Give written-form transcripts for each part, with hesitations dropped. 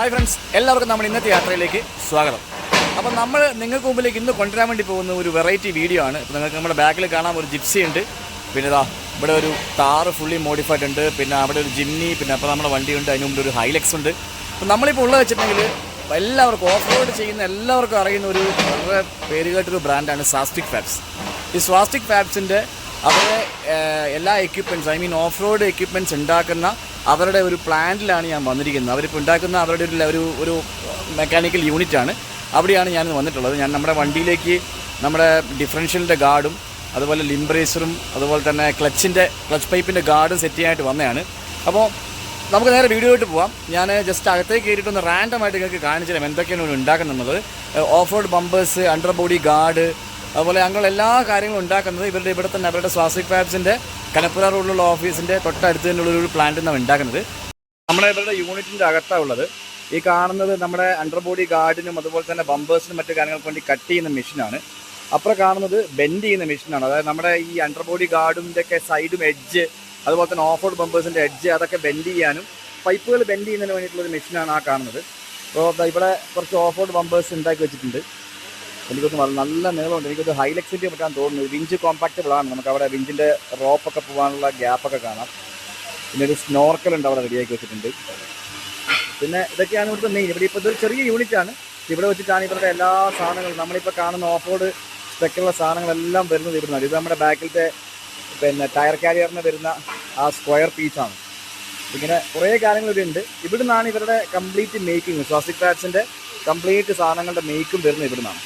Hi friends, എല്ലാവർക്കും നമ്മുടെ ഇന്നത്തെ യാത്രയിലേക്ക് സ്വാഗതം. അപ്പോൾ നമ്മൾ നിങ്ങൾക്ക് മുമ്പിലേക്ക് ഇന്ന് കൊണ്ടുവരാൻ വേണ്ടി പോകുന്ന ഒരു വെറൈറ്റി വീഡിയോ ആണ്. ഇപ്പോൾ നിങ്ങൾക്ക് നമ്മുടെ ബാക്കിൽ കാണാൻ ഒരു ജിപ്സി ഉണ്ട്, പിന്നെ ഇതാ ഇവിടെ ഒരു താറ് ഫുള്ളി മോഡിഫൈഡ് ഉണ്ട്, പിന്നെ അവിടെ ഒരു ജിംനി, പിന്നെ അപ്പോൾ നമ്മുടെ വണ്ടിയുണ്ട്, അതിന് മുമ്പിൽ ഒരു ഹൈലക്സ് ഉണ്ട്. അപ്പോൾ നമ്മളിപ്പോൾ ഉള്ളത് വെച്ചിട്ടുണ്ടെങ്കിൽ എല്ലാവർക്കും ഓഫ് റോഡ് ചെയ്യുന്ന എല്ലാവർക്കും അറിയുന്ന ഒരു വളരെ പേരുകേട്ടൊരു ബ്രാൻഡാണ് സ്വാസ്റ്റിക് ഫാബ്സ്. ഈ സ്വാസ്റ്റിക് ഫാബ്സിൻ്റെ അവരുടെ എല്ലാ equipments, I mean off road equipments ഉണ്ടാക്കുന്ന അവരുടെ ഒരു പ്ലാന്റിലാണ് ഞാൻ വന്നിരിക്കുന്നത്. അവരിപ്പോൾ ഉണ്ടാക്കുന്ന അവരുടെ ഒരു മെക്കാനിക്കൽ യൂണിറ്റാണ്. അവിടെയാണ് ഞാൻ വന്നിട്ടുള്ളത്. ഞാൻ നമ്മുടെ വണ്ടിയിലേക്ക് നമ്മുടെ ഡിഫറൻഷ്യലിൻ്റെ ഗാർഡും അതുപോലെ ലിംബ്രേസറും അതുപോലെ തന്നെ ക്ലച്ച് പൈപ്പിൻ്റെ ഗാർഡും സെറ്റ് ചെയ്യാനായിട്ട് വന്നതാണ്. അപ്പോൾ നമുക്ക് നേരെ വീഡിയോയിട്ട് പോവാം. ഞാൻ ജസ്റ്റ് അകത്തേക്ക് കയറിയിട്ടൊന്ന് റാൻഡമായിട്ട് നിങ്ങൾക്ക് കാണിച്ചു തരാം എന്തൊക്കെയാണ് ഉണ്ടാക്കുന്നത്. Off road bumpers, under body guard, അതുപോലെ ഞങ്ങൾ എല്ലാ കാര്യങ്ങളും ഉണ്ടാക്കുന്നത് ഇവിടെ തന്നെ അവരുടെ സ്വാസ്റ്റിക് ഫാബ്സിൻ്റെ കനപ്പുര റോഡിലുള്ള ഓഫീസിൻ്റെ തൊട്ടടുത്ത് തന്നെയുള്ളൊരു പ്ലാന്റിൽ നിന്നാണ് ഉണ്ടാക്കുന്നത്. നമ്മുടെ ഇവരുടെ യൂണിറ്റിൻ്റെ അകത്താണ് ഉള്ളത്. ഈ കാണുന്നത് നമ്മുടെ അണ്ടർ ബോഡി ഗാർഡിനും അതുപോലെ തന്നെ ബമ്പേഴ്സിനും മറ്റു കാര്യങ്ങൾക്ക് വേണ്ടി കട്ട് ചെയ്യുന്ന മെഷീനാണ്. അപ്പുറം കാണുന്നത് ബെൻഡ് ചെയ്യുന്ന മെഷീനാണ്. അതായത് നമ്മുടെ ഈ അണ്ടർ ബോഡി ഗാർഡിൻ്റെ ഒക്കെ സൈഡും എഡ്ജ്, അതുപോലെ തന്നെ ഓഫ് റോഡ് ബമ്പേഴ്സിൻ്റെ എഡ്ജ് അതൊക്കെ ബെൻഡ് ചെയ്യാനും പൈപ്പുകൾ ബെൻഡ് ചെയ്യുന്നതിന് വേണ്ടിയിട്ടുള്ളൊരു മെഷീനാണ് ആ കാണുന്നത്. അപ്പോൾ ഇവിടെ കുറച്ച് ഓഫ് റോഡ് ബമ്പേഴ്സ് ഉണ്ടാക്കി വെച്ചിട്ടുണ്ട്. എനിക്കൊന്ന് നല്ല നീളമുണ്ട്. എനിക്കൊരു ഹൈലക്സിൻ്റെ പറ്റാൻ തോന്നുന്നു. വിഞ്ച് കോമ്പാക്റ്റബിളാണ്. നമുക്ക് അവിടെ വിഞ്ചിൻ്റെ റോപ്പൊക്കെ പോകാനുള്ള ഗ്യാപ്പൊക്കെ കാണാം. പിന്നെ ഒരു സ്നോർക്കലുണ്ട് അവിടെ റെഡിയാക്കി വെച്ചിട്ടുണ്ട്. പിന്നെ ഇതൊക്കെയാണ് ഇവിടുത്തെ മെയിൻ. ഇവിടെ ഇപ്പോൾ ഇതൊരു ചെറിയ യൂണിറ്റാണ്. ഇവിടെ വെച്ചിട്ടാണ് ഇവരുടെ എല്ലാ സാധനങ്ങളും നമ്മളിപ്പോൾ കാണുന്ന ഓഫ് റോഡ് സ്പെക്കുള്ള സാധനങ്ങളെല്ലാം വരുന്നത് ഇവിടുന്നാണ്. ഇത് നമ്മുടെ ബാക്കിലത്തെ പിന്നെ ടയർ കാരിയറിന് വരുന്ന ആ സ്ക്വയർ പീസാണ്. ഇങ്ങനെ കുറേ കാര്യങ്ങൾ ഇവിടെയുണ്ട്. ഇവിടുന്നാണ് ഇവരുടെ കംപ്ലീറ്റ് മേക്കിങ്, സ്വാസ്റ്റിക് ഫാബ്സിൻ്റെ കംപ്ലീറ്റ് സാധനങ്ങളുടെ മേക്കും വരുന്നത് ഇവിടുന്നാണ്.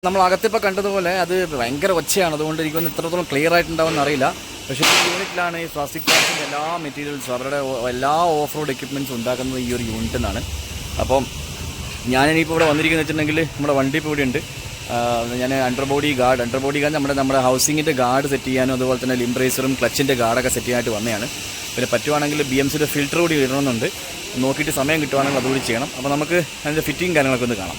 നമ്മൾ അകത്തിപ്പോൾ കണ്ടതുപോലെ അത് ഭയങ്കര ഒച്ചയാണ്. അതുകൊണ്ട് എനിക്കൊന്ന് ഇത്രത്തോളം ക്ലിയർ ആയിട്ടുണ്ടാവുമെന്ന് അറിയില്ല. പക്ഷേ ഈ യൂണിറ്റിലാണ് ഈ സ്വാസ്റ്റിക് ഫാബ്സിൻ്റെ എല്ലാ മെറ്റീരിയൽസും അവരുടെ എല്ലാ ഓഫ് റോഡ് എക്യുപ്മെൻറ്റ്സും ഉണ്ടാക്കുന്നത് ഈ ഒരു യൂണിറ്റിൽ നിന്നാണ്. അപ്പം ഞാനിപ്പോൾ ഇവിടെ വന്നിരിക്കുന്നത് വെച്ചിട്ടുണ്ടെങ്കിൽ നമ്മുടെ വണ്ടി ഇപ്പോൾ ഇവിടെ ഉണ്ട്. ഞാൻ അണ്ടർ ബോഡി ഗാർഡ് നമ്മുടെ ഹൗസിങ്ങിൻ്റെ ഗാർഡ് സെറ്റ് ചെയ്യാനും അതുപോലെ തന്നെ ലിംബ്രേസറും ക്ലച്ചിൻ്റെ ഗാർഡൊക്കെ സെറ്റ് ചെയ്യാനായിട്ട് വന്നതാണ്. പിന്നെ പറ്റുവാണെങ്കിൽ BMCയുടെ ഫിൽറ്റർ കൂടി ഇടണമെന്നുണ്ട്. നോക്കിയിട്ട് സമയം കിട്ടുവാണെങ്കിൽ അതുകൂടി ചെയ്യണം. അപ്പോൾ നമുക്ക് അതിൻ്റെ ഫിറ്റിങ് കാര്യങ്ങളൊക്കെ ഒന്ന് കാണാം.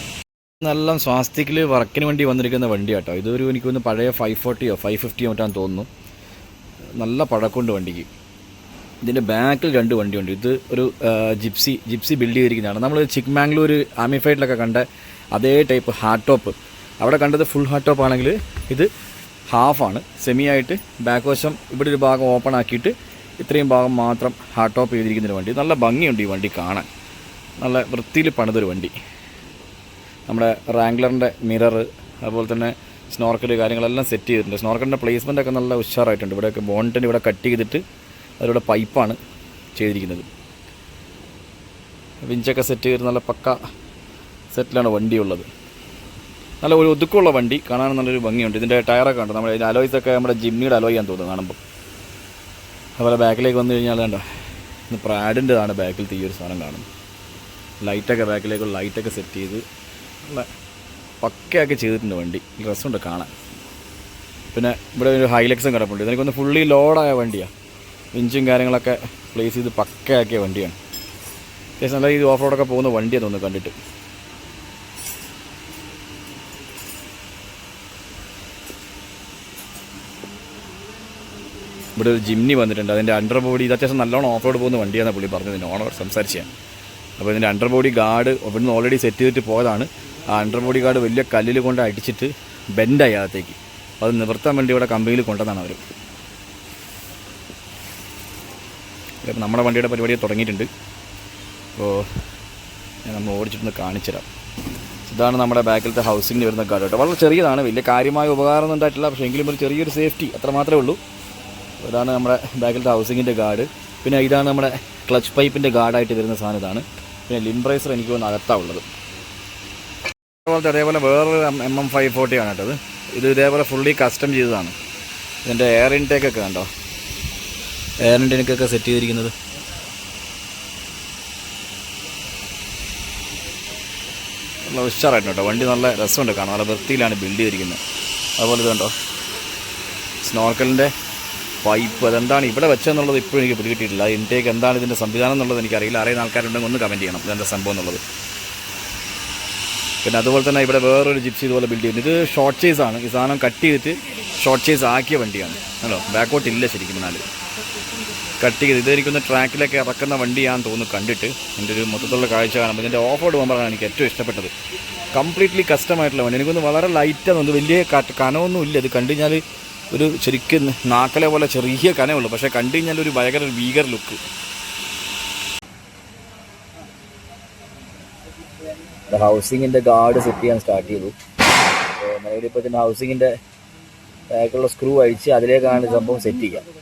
നല്ല സ്വാസ്റ്റിക്കിൽ വർക്കിന് വേണ്ടി വന്നിരിക്കുന്ന വണ്ടി കേട്ടോ. ഇതൊരു എനിക്കൊന്ന് പഴയ 540 550 മറ്റാന്ന് തോന്നുന്നു. നല്ല പഴക്കമുണ്ട് വണ്ടിക്ക്. ഇതിൻ്റെ ബാക്കിൽ 2 വണ്ടിയുണ്ട്. ഇത് ഒരു ജിപ്സി ബിൽഡ് ചെയ്തിരിക്കുന്നതാണ്. നമ്മൾ ചിക്ക്മാംഗ്ലൂർ ആമിഫൈഡിലൊക്കെ കണ്ട അതേ ടൈപ്പ് ഹാർഡ് ടോപ്പ്. അവിടെ കണ്ടത് ഫുൾ ഹാർഡ് ടോപ്പ് ആണെങ്കിൽ ഇത് ഹാഫാണ്, സെമി ആയിട്ട് ബാക്ക് വശം ഇവിടെ ഒരു ഭാഗം ഓപ്പൺ ആക്കിയിട്ട് ഇത്രയും ഭാഗം മാത്രം ഹാർഡ് ടോപ്പ് ചെയ്തിരിക്കുന്നൊരു വണ്ടി. നല്ല ഭംഗിയുണ്ട് ഈ വണ്ടി കാണാൻ. നല്ല വൃത്തിയിൽ പണിതൊരു വണ്ടി. നമ്മുടെ റാംഗ്ലറിൻ്റെ മിറർ അതുപോലെ തന്നെ സ്നോർക്കൽ കാര്യങ്ങളെല്ലാം സെറ്റ് ചെയ്തിട്ടുണ്ട്. സ്നോർക്കലിൻ്റെ പ്ലേസ്മെൻ്റ് ഒക്കെ നല്ല ഉഷാറായിട്ടുണ്ട്. ഇവിടെയൊക്കെ ബോണ്ടിൻ്റെ ഇവിടെ കട്ട് ചെയ്തിട്ട് അതിലൂടെ പൈപ്പാണ് ചെയ്തിരിക്കുന്നത്. വിഞ്ചൊക്കെ സെറ്റ് ചെയ്ത് നല്ല പക്ക സെറ്റിലാണ് വണ്ടിയുള്ളത്. നല്ല ഒരു ഒതുക്കമുള്ള വണ്ടി, കാണാൻ നല്ലൊരു ഭംഗിയുണ്ട്. ഇതിൻ്റെ ടയറൊക്കെ ഉണ്ട്. നമ്മുടെ അലോയ്സൊക്കെ നമ്മുടെ ജിമ്മിയുടെ അലോയാന്ന് തോന്നുന്നു കാണുമ്പോൾ. അതുപോലെ ബാക്കിലേക്ക് വന്നു കഴിഞ്ഞാൽ കണ്ടോ, ഇന്ന് പ്രാഡിൻ്റെതാണ് ബാക്കിലത്തെ ഈ ഒരു സാധനം കാണുന്നത്. ലൈറ്റൊക്കെ ബാക്കിലേക്കുള്ള ലൈറ്റൊക്കെ സെറ്റ് ചെയ്ത് നല്ല പക്കയൊക്കെ ചെയ്തിട്ടുണ്ട് വണ്ടി. രസമുണ്ട് കാണാൻ. പിന്നെ ഇവിടെ ഒരു ഹൈലക്സും കിടപ്പുണ്ട്. ഇതെനിക്കൊന്ന് ഫുള്ളി ലോഡായ വണ്ടിയാണ്. വിഞ്ചും കാര്യങ്ങളൊക്കെ പ്ലേസ് ചെയ്ത് പക്കയാക്കിയ വണ്ടിയാണ്. അത്യാവശ്യം നല്ല ഇത് ഓഫ് റോഡൊക്കെ പോകുന്ന വണ്ടിയാണ് തോന്നുന്നു കണ്ടിട്ട്. ഇവിടെ ഒരു ജിംനി വന്നിട്ടുണ്ട്. അതിൻ്റെ അണ്ടർ ബോഡി ഇത് അത്യാവശ്യം നല്ലോണം ഓഫ് റോഡ് പോകുന്ന വണ്ടിയാണെന്ന് പുള്ളി പറഞ്ഞത് ഓണർ സംസാരിച്ചാൽ. അപ്പോൾ ഇതിൻ്റെ അണ്ടർ ബോഡി ഗാർഡ് ഇവിടുന്ന് ഓൾറെഡി സെറ്റ് ചെയ്തിട്ട് പോയതാണ്. ആ അണ്ടർ ബോഡി ഗാർഡ് വലിയ കല്ലിൽ കൊണ്ട് അടിച്ചിട്ട് ബെൻഡായി അകത്തേക്ക്. അപ്പോൾ അത് നിവർത്താൻ വേണ്ടി ഇവിടെ കമ്പനിയിൽ കൊണ്ടുവന്നാണ് അവർ. ഇപ്പോൾ നമ്മുടെ വണ്ടിയുടെ പരിപാടി തുടങ്ങിയിട്ടുണ്ട്. അപ്പോൾ നമ്മൾ ഓടിച്ചിട്ടൊന്ന് കാണിച്ചു തരാം. ഇതാണ് നമ്മുടെ ബാക്കിലത്തെ ഹൗസിങ്ങിന് വരുന്ന ഗാർഡ് കേട്ടോ. വളരെ ചെറിയതാണ്, വലിയ കാര്യമായ ഉപകാരമൊന്നും ഉണ്ടായിട്ടില്ല. പക്ഷേ എങ്കിലും ഒരു ചെറിയൊരു സേഫ്റ്റി അത്ര മാത്രമേ ഉള്ളൂ. ഇതാണ് നമ്മുടെ ബാക്കിലത്തെ ഹൗസിങ്ങിൻ്റെ ഗാർഡ്. പിന്നെ ഇതാണ് നമ്മുടെ ക്ലച്ച് പൈപ്പിൻ്റെ ഗാർഡായിട്ട് വരുന്ന സാധനം ഇതാണ്. പിന്നെ ലിംബ്രേസർ എനിക്ക് തോന്നുന്നു അകത്താണുള്ളത്. അതേപോലെ വേറൊരു MM540 ആണ് കേട്ടത്. ഇത് ഇതേപോലെ ഫുള്ളി കസ്റ്റം ചെയ്തതാണ്. ഇതിൻ്റെ എയർ ഇൻടേക്കൊക്കെ കണ്ടോ, എയർ ഇൻടേക്കൊക്കെ സെറ്റ് ചെയ്തിരിക്കുന്നത്. നല്ല ഉഷാറായിട്ട് കേട്ടോ വണ്ടി. നല്ല രസമുണ്ട് കാണാം. നല്ല വൃത്തിയിലാണ് ബിൽഡ് ചെയ്തിരിക്കുന്നത്. അതുപോലെ ഇത് കണ്ടോ സ്നോർക്കലിൻ്റെ പൈപ്പ്. അതെന്താണ് ഇവിടെ വെച്ചെന്നുള്ളത് ഇപ്പോഴും എനിക്ക് പിടികിട്ടിയിട്ടില്ല. ഇൻടേക്ക് എന്താണ് ഇതിൻ്റെ സംവിധാനം എന്നുള്ളത് എനിക്കറിയില്ല. അറിയുന്ന ആൾക്കാരുണ്ടെങ്കിൽ ഒന്ന് കമൻറ്റ് ചെയ്യണം ഇതെന്താ സംഭവം എന്നുള്ളത്. പിന്നെ അതുപോലെ തന്നെ ഇവിടെ വേറൊരു ജിപ്സി ഇതുപോലെ ബിൽഡ് ചെയ്യുന്നത്. ഇത് ഷോർട്ട് ചേസാണ്. ഈ സാധനം കട്ട് ചെയ്തിട്ട് ഷോർട്ട് ചേസ് ആക്കിയ വണ്ടിയാണ്. ഹലോ ബാക്കോട്ട് ഇല്ല ശരിക്കും. എന്നാൽ കട്ട് ചെയ്ത് ഇതെനിക്കൊന്ന് ട്രാക്കിലൊക്കെ ഇറക്കുന്ന വണ്ടിയാണെന്ന് തോന്നുന്നു കണ്ടിട്ട്. എൻ്റെ ഒരു മൊത്തത്തിലുള്ള കാഴ്ച കാണുമ്പോൾ ഇതിൻ്റെ ഓഫ് റോഡ് പോകുമ്പോഴാണ് എനിക്ക് ഏറ്റവും ഇഷ്ടപ്പെട്ടത്. കംപ്ലീറ്റ്ലി കസ്റ്റമായിട്ടുള്ള വണ്ടി. എനിക്കൊന്ന് വളരെ ലൈറ്റാണ് തോന്നുന്നു, വലിയ കനമൊന്നും ഇല്ല. ഇത് കണ്ടു കഴിഞ്ഞാൽ ഒരു ശരിക്കും നാക്കലെ പോലെ ചെറിയ കനമുള്ളൂ, പക്ഷേ കണ്ടു കഴിഞ്ഞാൽ ഒരു ഭയങ്കര ഭീകര ലുക്ക്. ഹൗസിങ്ങിൻ്റെ ഗാർഡ് സെറ്റ് ചെയ്യാൻ സ്റ്റാർട്ട് ചെയ്തു. നിലവിലിപ്പോൾ ഇതിൻ്റെ ഹൗസിങ്ങിൻ്റെ ബാക്കിലുള്ള സ്ക്രൂ അഴിച്ച് അതിലേക്കാണ് സംഭവം സെറ്റ് ചെയ്യുക.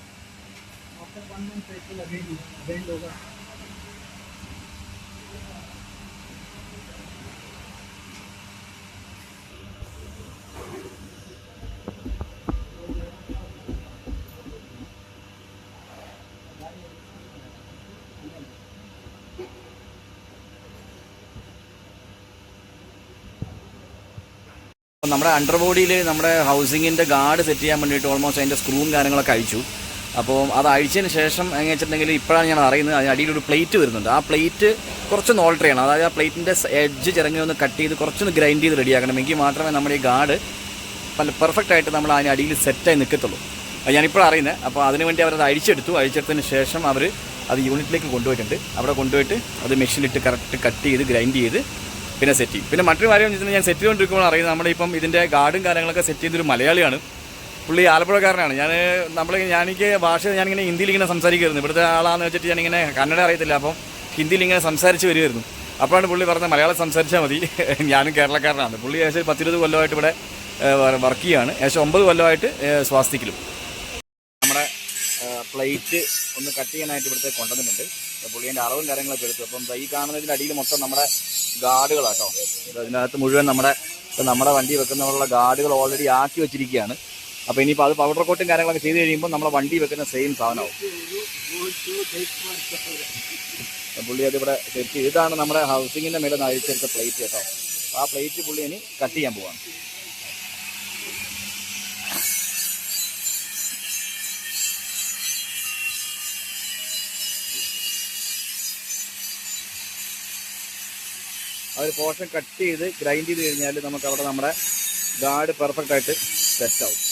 നമ്മുടെ അണ്ടർ ബോഡിയിൽ നമ്മുടെ ഹൗസിങ്ങിൻ്റെ ഗാർഡ് സെറ്റ് ചെയ്യാൻ വേണ്ടിയിട്ട് ഓൾമോസ്റ്റ് അതിൻ്റെ സ്ക്രൂവും കാര്യങ്ങളൊക്കെ അഴിച്ചു. അപ്പോൾ അത് അഴിച്ചതിന് ശേഷം എങ്ങനെ വെച്ചിട്ടുണ്ടെങ്കിൽ ഇപ്പോഴാണ് ഞാൻ അറിയുന്നത് അതിന് അടിയിലൊരു പ്ലേറ്റ് വരുന്നുണ്ട്. ആ പ്ലേറ്റ് കുറച്ചൊന്ന് ഓൾട്ടർ ചെയ്യണം. അതായത് ആ പ്ലേറ്റിൻ്റെ എഡ്ജ് ചിറങ്ങി ഒന്ന് കട്ട് ചെയ്ത് കുറച്ചൊന്ന് ഗ്രൈൻഡ് ചെയ്ത് റെഡിയാക്കണം. എങ്കിൽ മാത്രമേ നമ്മുടെ ഈ ഗാർഡ് പെർഫെക്റ്റ് ആയിട്ട് നമ്മൾ അതിന് അടിയിൽ സെറ്റായി നിൽക്കത്തുള്ളൂ. അത് ഞാനിപ്പോഴാണ് അറിയുന്നത്. അപ്പോൾ അതിനുവേണ്ടി അവരത് അഴിച്ചെടുത്തതിന് ശേഷം അവർ അത് യൂണിറ്റിലേക്ക് കൊണ്ടുപോയിട്ടുണ്ട്. അവിടെ കൊണ്ടുപോയിട്ട് അത് മെഷീനിലിട്ട് കറക്റ്റ് കട്ട് ചെയ്ത് ഗ്രൈൻഡ് ചെയ്ത് പിന്നെ സെറ്റ് ചെയ്യും. പിന്നെ മറ്റൊരു കാര്യം വെച്ചിട്ടുണ്ടെങ്കിൽ ഞാൻ സെറ്റ് ചെയ്തുകൊണ്ടിരിക്കുമ്പോൾ അറിയുന്നത് നമ്മളിപ്പം ഇതിൻ്റെ ഗാർഡും കാര്യങ്ങളൊക്കെ സെറ്റ് ചെയ്തൊരു മലയാളിയാണ്. പുള്ളി ആലപ്പുഴക്കാരനാണ്. ഞാനെനിക്ക് ഭാഷ ഞാനിങ്ങനെ ഹിന്ദിയിൽ ഇങ്ങനെ സംസാരിക്കുമായിരുന്നു. ഇവിടുത്തെ ആളാന്ന് വെച്ചിട്ട് ഞാനിങ്ങനെ കന്നഡ അറിയത്തില്ല, അപ്പം ഹിന്ദിയിൽ ഇങ്ങനെ സംസാരിച്ച് വരുമായിരുന്നു. അപ്പോഴാണ് പുള്ളി പറഞ്ഞത് മലയാളം സംസാരിച്ചാൽ മതി, ഞാനും കേരളക്കാരനാണ്. പുള്ളി ഏകദേശം 10-20 കൊല്ലമായിട്ട് ഇവിടെ വർക്ക് ചെയ്യുകയാണ്. ഏകദേശം 9 കൊല്ലമായിട്ട് സ്വാസ്തിക്കിലും. നമ്മുടെ പ്ലേറ്റ് ഒന്ന് കട്ട് ചെയ്യാനായിട്ട് ഇവിടുത്തെ കൊണ്ടുവന്നിട്ടുണ്ട്. പുള്ളിൻ്റെ അളവും കാര്യങ്ങളൊക്കെ എടുത്തു. അപ്പം ഈ കാണുന്നതിൻ്റെ അടിയിൽ മൊത്തം നമ്മുടെ ഗാർഡുകളാട്ടോ. ഇതിനകത്ത് മുഴുവൻ നമ്മുടെ വണ്ടി വെക്കുന്നതിനുള്ള ഗാർഡുകൾ ഓൾറെഡി ആക്കി വെച്ചിരിക്കുകയാണ്. അപ്പോൾ ഇനിയിപ്പോൾ അത് പൗഡർ കോട്ടും കാര്യങ്ങളൊക്കെ ചെയ്ത് കഴിയുമ്പോൾ നമ്മളെ വണ്ടി വെക്കുന്ന സെയിം സാധനമാവും. പുള്ളി അതിവിടെ സെറ്റ് ചെയ്ത് ഇതാണ് നമ്മുടെ ഹൗസിങ്ങിൻ്റെ മേലെ അഴിച്ചെടുത്ത പ്ലേറ്റ് കേട്ടോ. ആ പ്ലേറ്റ് പുള്ളി ഇനി കട്ട് ചെയ്യാൻ പോവാണ്. ഒരു പോർഷൻ കട്ട് ചെയ്ത് ഗ്രൈൻഡ് ചെയ്ത് കഴിഞ്ഞാൽ നമുക്ക് അവിടെ നമ്മുടെ ഗാർഡ് പെർഫെക്റ്റ് ആയിട്ട് സെറ്റാവും.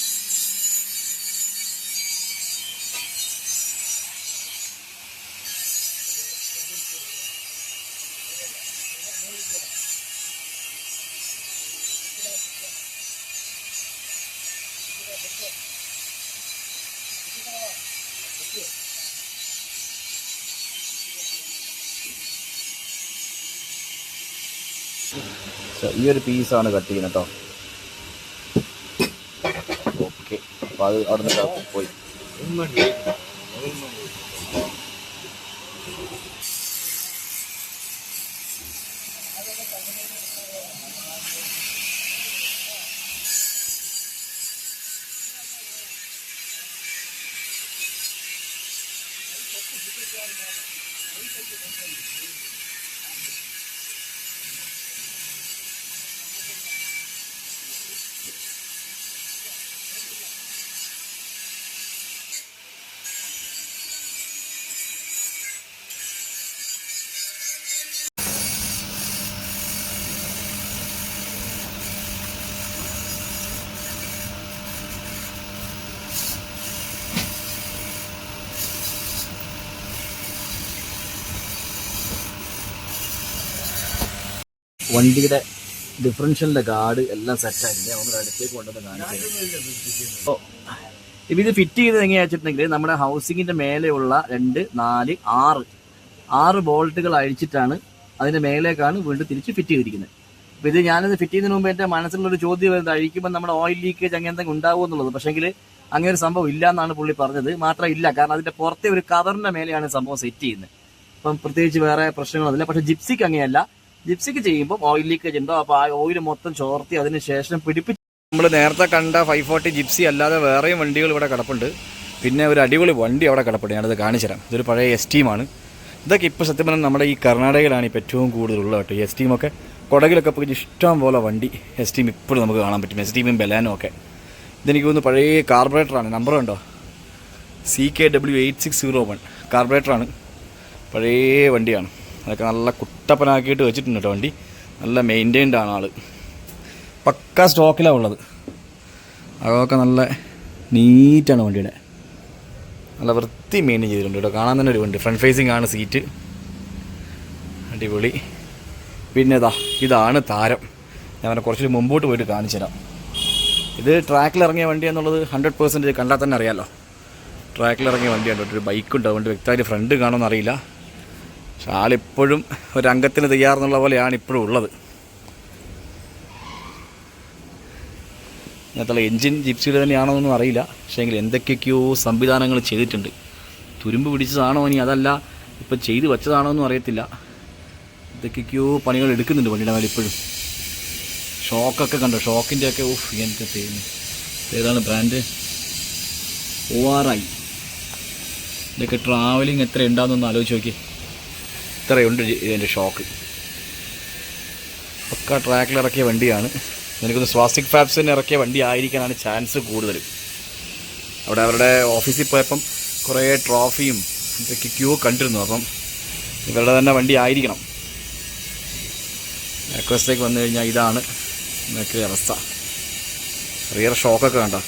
ഈ ഒരു പീസാണ് കട്ട് ചെയ്യുന്നത് കേട്ടോ. ഓക്കെ, അപ്പോൾ അത് അവിടെ നിന്ന് പോയി. വണ്ടിയുടെ ഡിഫറൻഷ്യലിൻ്റെ ഗാർഡ് എല്ലാം സെറ്റായിട്ട് ഒന്ന് അടുത്തേക്ക് കൊണ്ടുവന്ന് കാണിച്ചു. അപ്പോൾ ഇപ്പം ഇത് ഫിറ്റ് ചെയ്ത് എങ്ങനെയാ വെച്ചിട്ടുണ്ടെങ്കിൽ നമ്മുടെ ഹൗസിങ്ങിൻ്റെ മേലെയുള്ള 2, 4, 6 ബോൾട്ടുകൾ അഴിച്ചിട്ടാണ് അതിൻ്റെ മേലേക്കാണ് വീണ്ടും തിരിച്ച് ഫിറ്റ് ചെയ്തിരിക്കുന്നത്. അപ്പോൾ ഇത് ഞാനിത് ഫിറ്റ് ചെയ്യുന്നതിന് മുമ്പ് എൻ്റെ മനസ്സിലുള്ളൊരു ചോദ്യം വരുന്നത് അഴിക്കുമ്പോൾ നമ്മുടെ ഓയിൽ ലീക്കേജ് അങ്ങനെ എന്തെങ്കിലും ഉണ്ടാവുമോ എന്നുള്ളത്. പക്ഷേങ്കിൽ അങ്ങനെ ഒരു സംഭവം ഇല്ല എന്നാണ് പുള്ളി പറഞ്ഞത്. മാത്രമില്ല, കാരണം അതിൻ്റെ പുറത്തെ ഒരു കവറിൻ്റെ മേലെയാണ് സംഭവം സെറ്റ് ചെയ്യുന്നത്. അപ്പം പ്രത്യേകിച്ച് വേറെ പ്രശ്നങ്ങളൊന്നുമില്ല. പക്ഷേ ജിപ്സിക്ക് അങ്ങനെയല്ല. ജിപ്സിക്ക് ചെയ്യുമ്പോൾ ഓയിൽ ലീക്കേജ് ഉണ്ടോ, അപ്പോൾ ആ ഓയിൽ മൊത്തം ചോർത്തി അതിന് ശേഷം പിടിപ്പിച്ച്. നമ്മൾ നേരത്തെ കണ്ട 540 ജിപ്സി അല്ലാതെ വേറെയും വണ്ടികൾ ഇവിടെ കിടപ്പുണ്ട്. പിന്നെ ഒരു അടിപൊളി വണ്ടി അവിടെ കിടപ്പുണ്ട്, ഞാനത് കാണിച്ചു തരാം. ഇതൊരു പഴയ എസ്റ്റീമാണ്. ഇതൊക്കെ ഇപ്പോൾ സത്യം പറഞ്ഞാൽ നമ്മുടെ ഈ കർണാടകയിലാണ് ഇപ്പോൾ ഏറ്റവും കൂടുതലുള്ളത് കേട്ടോ. ഈ എസ്റ്റീമൊക്കെ കൊടകിലൊക്കെ പോയി ഇഷ്ടം പോലെ വണ്ടി എസ്റ്റീം ഇപ്പോഴും നമുക്ക് കാണാൻ പറ്റും. എസ്റ്റീമും ബെലാനും ഒക്കെ. ഇതെനിക്ക് തോന്നുന്നു പഴയ കാർബറേറ്ററാണ്. നമ്പർ ഉണ്ടോ, CKW8601 കാർബറേറ്ററാണ്. പഴയ വണ്ടിയാണ്. അതൊക്കെ നല്ല കുട്ടപ്പനാക്കിയിട്ട് വെച്ചിട്ടുണ്ട് കേട്ടോ. വണ്ടി നല്ല മെയിൻറ്റൈൻഡ് ആണ്. ആൾ പക്ക സ്റ്റോക്കിലാണ് ഉള്ളത്. അതൊക്കെ നല്ല നീറ്റാണ് വണ്ടിയുടെ. നല്ല വൃത്തി മെയിൻറ്റെയിൻ ചെയ്തിട്ടുണ്ട് കേട്ടോ. കാണാൻ തന്നെ ഒരു ഉണ്ട്. ഫ്രണ്ട് ഫേസിങ് ആണ് സീറ്റ്, അടിപൊളി. പിന്നെ ഇതാണ് താരം. ഞാൻ അവനെ കുറച്ച് മുമ്പോട്ട് പോയിട്ട് കാണിച്ചു തരാം. ഇത് ട്രാക്കിലിറങ്ങിയ വണ്ടി എന്നുള്ളത് 100% കണ്ടാൽ തന്നെ അറിയാമല്ലോ. ട്രാക്കിലിറങ്ങിയ വണ്ടിയാണ്. ഒരു ബൈക്കുണ്ട്, അതുകൊണ്ട് വ്യക്തമായിട്ട് ഫ്രണ്ട് കാണുമെന്ന് അറിയില്ല. പക്ഷെ ആളിപ്പോഴും ഒരു അംഗത്തിന് തയ്യാറെന്നുള്ള പോലെയാണ് ഇപ്പോഴും ഉള്ളത്. ഇങ്ങനത്തുള്ള എൻജിൻ ജിപ്സിയുടെ തന്നെയാണോന്നൊന്നും അറിയില്ല. പക്ഷേ എങ്കിൽ എന്തൊക്കെയൊക്കെയോ സംവിധാനങ്ങൾ ചെയ്തിട്ടുണ്ട്. തുരുമ്പ് പിടിച്ചതാണോ ഇനി അതല്ല ഇപ്പം ചെയ്ത് വെച്ചതാണോ എന്നും അറിയത്തില്ല. എന്തൊക്കെയൊക്കെയോ പണികൾ എടുക്കുന്നുണ്ട് വണ്ടിയുടെ മേലെ ഇപ്പോഴും. ഷോക്കൊക്കെ കണ്ടോ, ഷോക്കിൻ്റെയൊക്കെ എൻ്റെ തേന്ന്. ഏതാണ് ബ്രാൻഡ്? ORI. ഇതൊക്കെ ട്രാവലിംഗ് എത്ര ഉണ്ടാകുന്നൊന്ന് ആലോചിച്ച് നോക്കി. ഇത്രയുണ്ട് ഇതിൻ്റെ ഷോക്ക്. പക്ക ട്രാക്കിലിറക്കിയ വണ്ടിയാണ്. എനിക്കൊന്ന് സ്വാസ്തിക് ഫാബ്സിന് ഇറക്കിയ വണ്ടി ആയിരിക്കാനാണ് ചാൻസ് കൂടുതൽ. അവിടെ അവരുടെ ഓഫീസിൽ പോയപ്പം കുറേ ട്രോഫിയും ഇതൊക്കെ ക്യൂ കണ്ടിരുന്നു. അപ്പം ഇവരുടെ തന്നെ വണ്ടി ആയിരിക്കണം. റിക്വസ്റ്റിലേക്ക് വന്നു കഴിഞ്ഞാൽ ഇതാണ് ഇതൊക്കെ അവസ്ഥ. റിയർ ഷോക്കൊക്കെ കണ്ടോ,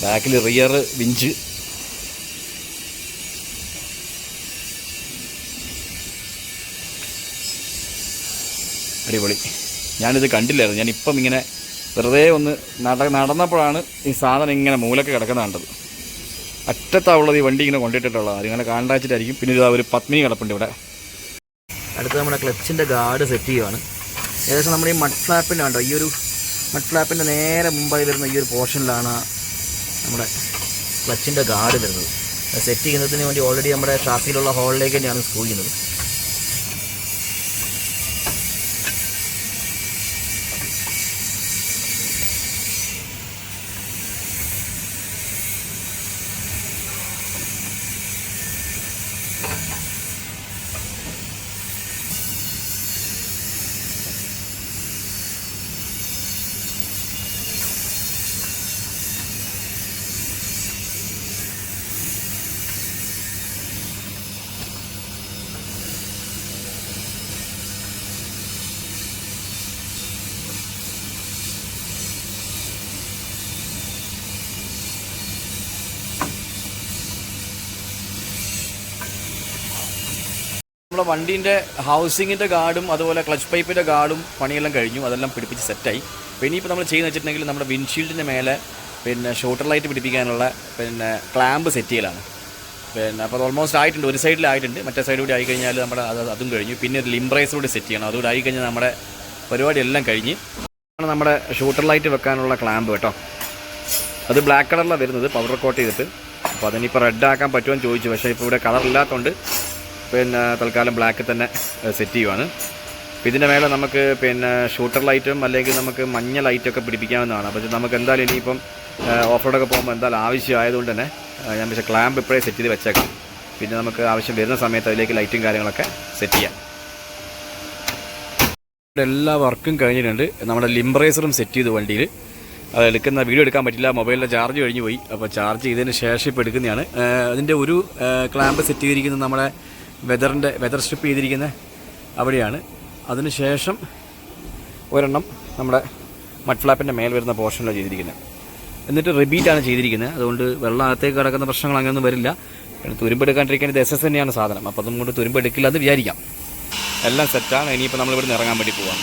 ബാക്കിൽ റിയർ വിഞ്ച്. അടിപൊളി. ഞാനിത് കണ്ടില്ലായിരുന്നു. ഞാനിപ്പം ഇങ്ങനെ വെറുതെ ഒന്ന് നടന്നപ്പോഴാണ് ഈ സാധനം ഇങ്ങനെ മൂലക്ക് കിടക്കുന്ന കണ്ടത്. അറ്റത്താവുള്ളത് ഈ വണ്ടി ഇങ്ങനെ കൊണ്ടിട്ടുള്ളത്. അതിങ്ങനെ കാണ്ടാച്ചിട്ടായിരിക്കും. പിന്നെ ഇതാ ഒരു പത്മിനി കിടപ്പുണ്ട് ഇവിടെ. അടുത്ത് നമ്മുടെ ക്ലച്ചിൻ്റെ ഗാർഡ് സെറ്റ് ചെയ്യുവാണ്. ഏകദേശം നമ്മുടെ ഈ മഡ് ഫ്ലാപ്പിൻ്റെ കണ്ടോ, ഈ ഒരു മഡ് ഫ്ലാപ്പിൻ്റെ നേരെ മുമ്പായി വരുന്ന ഈ ഒരു പോർഷനിലാണ് നമ്മുടെ ക്ലച്ചിൻ്റെ ഗാർഡ് വരുന്നത്. സെറ്റ് ചെയ്യുന്നതിന് വേണ്ടി ഓൾറെഡി നമ്മുടെ ഷാസിയിലുള്ള ഹോളിലേക്ക് തന്നെയാണ് സ്ക്രൂ ചെയ്യുന്നത്. നമ്മുടെ വണ്ടീൻ്റെ ഹൗസിങ്ങിൻ്റെ ഗാർഡും അതുപോലെ ക്ലച്ച് പൈപ്പിൻ്റെ ഗാർഡും പണിയെല്ലാം കഴിഞ്ഞു. അതെല്ലാം പിടിപ്പിച്ച് സെറ്റായി. പിന്നെ ഇനിയിപ്പോൾ നമ്മൾ ചെയ്യുന്ന വെച്ചിട്ടുണ്ടെങ്കിൽ നമ്മുടെ വിൻഷീൽഡിൻ്റെ മേലെ പിന്നെ ഷൂട്ടർ ലൈറ്റ് പിടിപ്പിക്കാനുള്ള പിന്നെ ക്ലാമ്പ് സെറ്റ് ചെയ്യലാണ്. പിന്നെ അപ്പോൾ അത് ഓൾമോസ്റ്റ് ആയിട്ടുണ്ട്. ഒരു സൈഡിലായിട്ടുണ്ട്. മറ്റേ സൈഡ് കൂടി ആയിക്കഴിഞ്ഞാൽ നമ്മുടെ അതും കഴിഞ്ഞു. പിന്നെ ഒരു ലിംബ്രൈസ് കൂടി സെറ്റ് ചെയ്യണം. അതുകൂടി ആയിക്കഴിഞ്ഞാൽ നമ്മുടെ പരിപാടി എല്ലാം കഴിഞ്ഞ്. നമ്മുടെ ഷൂട്ടർ ലൈറ്റ് വെക്കാനുള്ള ക്ലാമ്പ് കേട്ടോ. അത് ബ്ലാക്ക് കളറിലാണ് വരുന്നത്, പൗഡർ കോട്ട് ചെയ്തിട്ട്. അപ്പോൾ അതിനിപ്പോൾ റെഡ് ആക്കാൻ പറ്റുമോ എന്ന് ചോദിച്ചു. പക്ഷേ ഇപ്പോൾ ഇവിടെ കളറില്ലാത്തതുകൊണ്ട് പിന്നെ തൽക്കാലം ബ്ലാക്ക് തന്നെ സെറ്റ് ചെയ്യുവാണ്. അപ്പോൾ ഇതിൻ്റെ മേലെ നമുക്ക് പിന്നെ ഷൂട്ടർ ലൈറ്റും അല്ലെങ്കിൽ നമുക്ക് മഞ്ഞ ലൈറ്റൊക്കെ പിടിപ്പിക്കാവുന്നതാണ്. അപ്പോൾ നമുക്ക് എന്തായാലും ഇനിയിപ്പം ഓഫ് റോഡൊക്കെ പോകുമ്പോൾ എന്തായാലും ആവശ്യമായതുകൊണ്ട് തന്നെ ഞാൻ പക്ഷേ ക്ലാമ്പ് ഇപ്പോഴേ സെറ്റ് ചെയ്ത് വെച്ചേക്കാം. പിന്നെ നമുക്ക് ആവശ്യം വരുന്ന സമയത്ത് അതിലേക്ക് ലൈറ്റും കാര്യങ്ങളൊക്കെ സെറ്റ് ചെയ്യാം. എല്ലാ വർക്കും കഴിഞ്ഞിട്ടുണ്ട്. നമ്മുടെ ലിംബ്രേസറും സെറ്റ് ചെയ്തു വണ്ടിയിൽ. അത് എടുക്കുന്ന വീഡിയോ എടുക്കാൻ പറ്റില്ല, മൊബൈലിൻ്റെ ചാർജ് കഴിഞ്ഞ് പോയി. അപ്പോൾ ചാർജ് ചെയ്തതിന് ശേഷം ഇപ്പോൾ എടുക്കുന്നതാണ്. അതിൻ്റെ ഒരു ക്ലാമ്പ് സെറ്റ് ചെയ്തിരിക്കുന്നത് നമ്മുടെ വെതർ സ്ട്രിപ്പ് ചെയ്തിരിക്കുന്ന അവിടെയാണ്. അതിനുശേഷം ഒരെണ്ണം നമ്മുടെ മഡ് ഫ്ലാപ്പിൻ്റെ മേൽ വരുന്ന പോർഷനിലാണ് ചെയ്തിരിക്കുന്നത്. എന്നിട്ട് റിപ്പീറ്റാണ് ചെയ്തിരിക്കുന്നത്. അതുകൊണ്ട് വെള്ളം അകത്തേക്ക് കിടക്കുന്ന പ്രശ്നങ്ങൾ അങ്ങനെയൊന്നും വരില്ല. പിന്നെ തുരുമ്പെടുക്കാണ്ടിരിക്കാൻ ഇത് SS തന്നെയാണ് സാധനം. അപ്പോൾ അതും കൊണ്ട് തുരുമ്പെടുക്കില്ല എന്ന് വിചാരിക്കാം. എല്ലാം സെറ്റാണ്. ഇനിയിപ്പോൾ നമ്മളിവിടെ നിന്ന് ഇറങ്ങാൻ വേണ്ടി പോവാം.